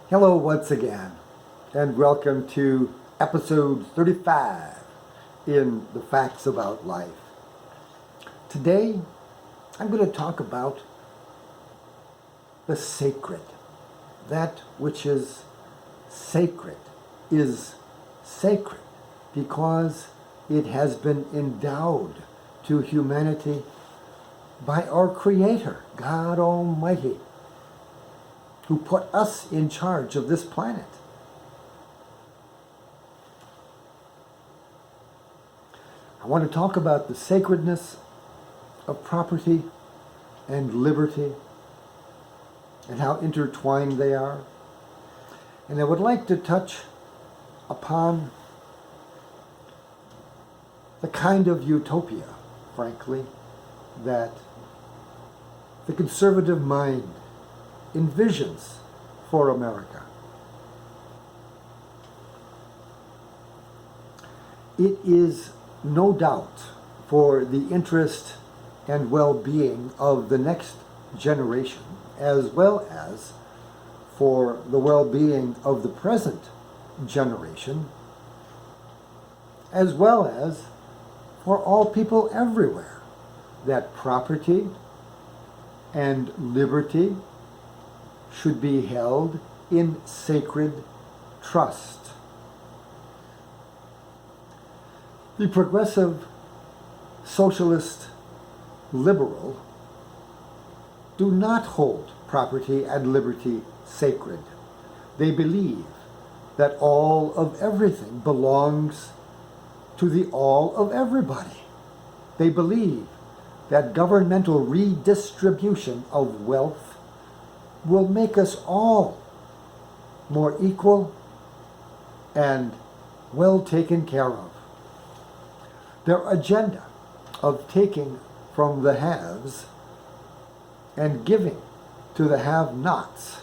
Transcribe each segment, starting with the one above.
Hello once again, and welcome to episode 35 in The Facts About Life. Today, I'm going to talk about the sacred. That which is sacred is sacred because it has been endowed to humanity by our Creator, God Almighty, who put us in charge of this planet. I want to talk about the sacredness of property and liberty and how intertwined they are. And I would like to touch upon the kind of utopia, frankly, that the conservative mind envisions for America. It is no doubt for the interest and well-being of the next generation, as well as for the well-being of the present generation, as well as for all people everywhere, that property and liberty should be held in sacred trust. The progressive socialist liberal do not hold property and liberty sacred. They believe that all of everything belongs to the all of everybody. They believe that governmental redistribution of wealth will make us all more equal and well taken care of. Their agenda of taking from the haves and giving to the have-nots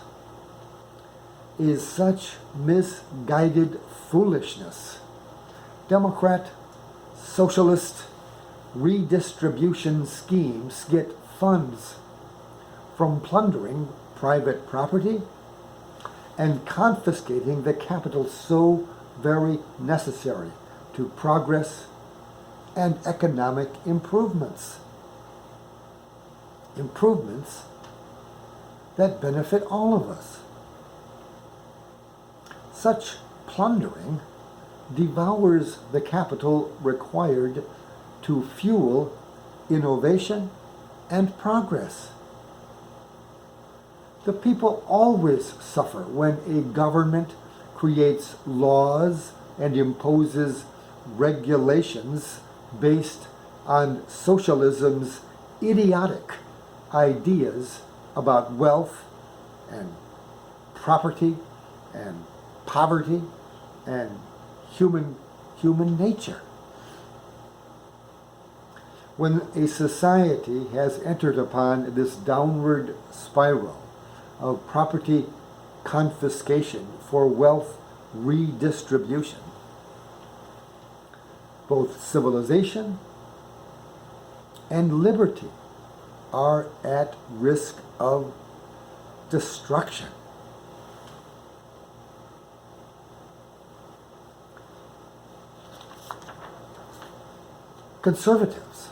is such misguided foolishness. Democrat, socialist redistribution schemes get funds from plundering private property and confiscating the capital so very necessary to progress and economic improvements. Improvements that benefit all of us. Such plundering devours the capital required to fuel innovation and progress. The people always suffer when a government creates laws and imposes regulations based on socialism's idiotic ideas about wealth and property and poverty and human nature. When a society has entered upon this downward spiral of property confiscation for wealth redistribution, both civilization and liberty are at risk of destruction. Conservatives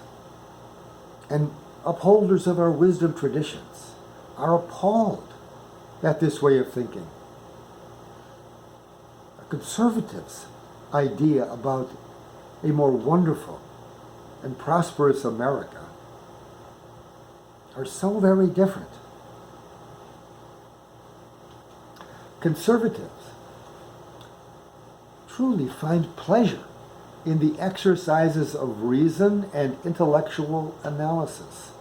and upholders of our wisdom traditions are appalled at this way of thinking. A conservative's idea about a more wonderful and prosperous America are so very different. Conservatives truly find pleasure in the exercises of reason and intellectual analysis.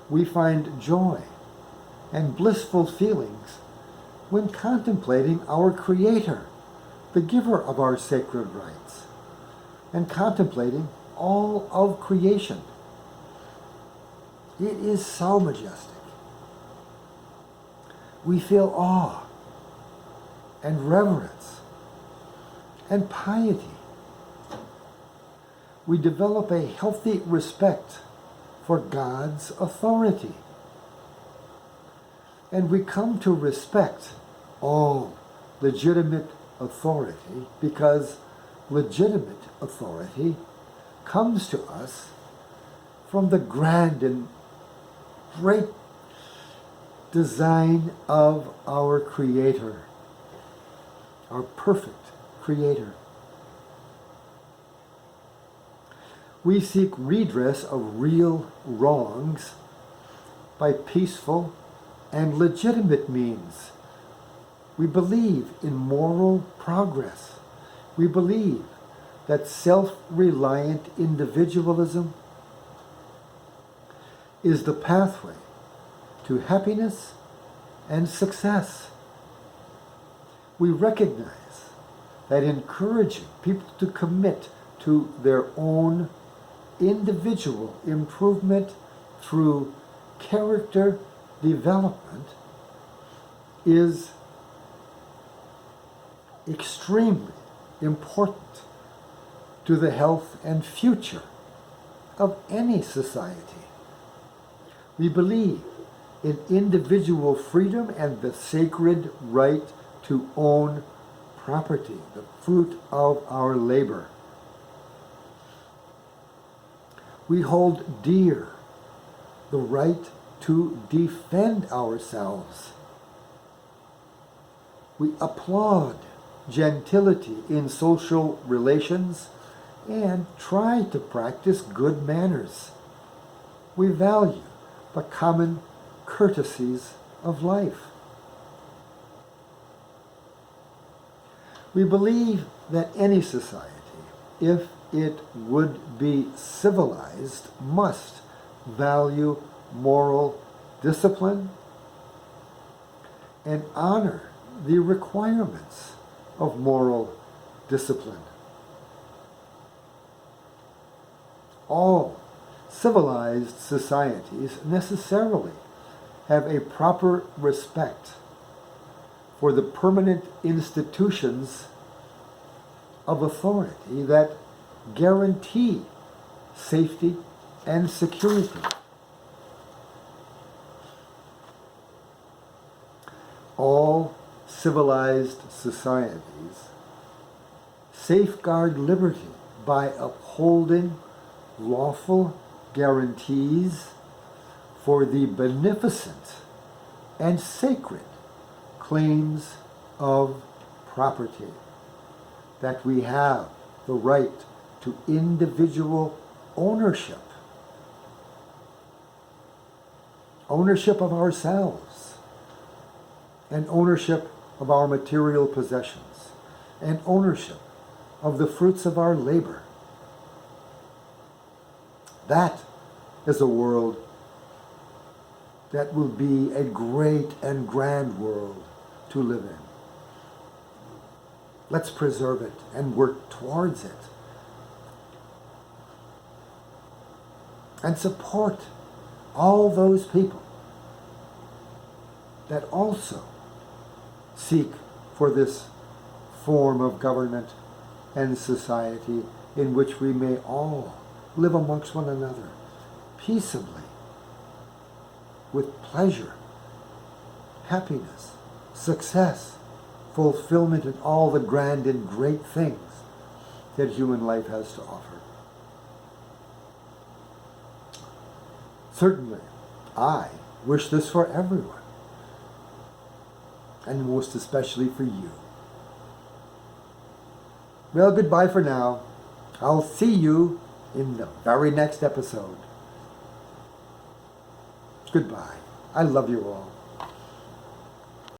We find joy and blissful feelings when contemplating our Creator, the giver of our sacred rights, and contemplating all of creation. It is so majestic. We feel awe and reverence and piety. We develop a healthy respect for God's authority. And we come to respect all legitimate authority, because legitimate authority comes to us from the grand and great design of our Creator, our perfect Creator. We seek redress of real wrongs by peaceful and legitimate means. We believe in moral progress. We believe that self-reliant individualism is the pathway to happiness and success. We recognize that encouraging people to commit to their own individual improvement through character development is extremely important to the health and future of any society. We believe in individual freedom and the sacred right to own property, the fruit of our labor. We hold dear the right to defend ourselves. We applaud gentility in social relations and try to practice good manners. We value the common courtesies of life. We believe that any society, if it would be civilized, must value moral discipline and honor the requirements of moral discipline. All civilized societies necessarily have a proper respect for the permanent institutions of authority that guarantee safety and security. All civilized societies safeguard liberty by upholding lawful guarantees for the beneficent and sacred claims of property, that we have the right to individual ownership of ourselves, and ownership of our material possessions, and ownership of the fruits of our labor. That is a world that will be a great and grand world to live in. Let's preserve it and work towards it. And support all those people that also seek for this form of government and society in which we may all live amongst one another peaceably, with pleasure, happiness, success, fulfillment, and all the grand and great things that human life has to offer. Certainly, I wish this for everyone, and most especially for you. Well, goodbye for now. I'll see you in the very next episode. Goodbye. I love you all.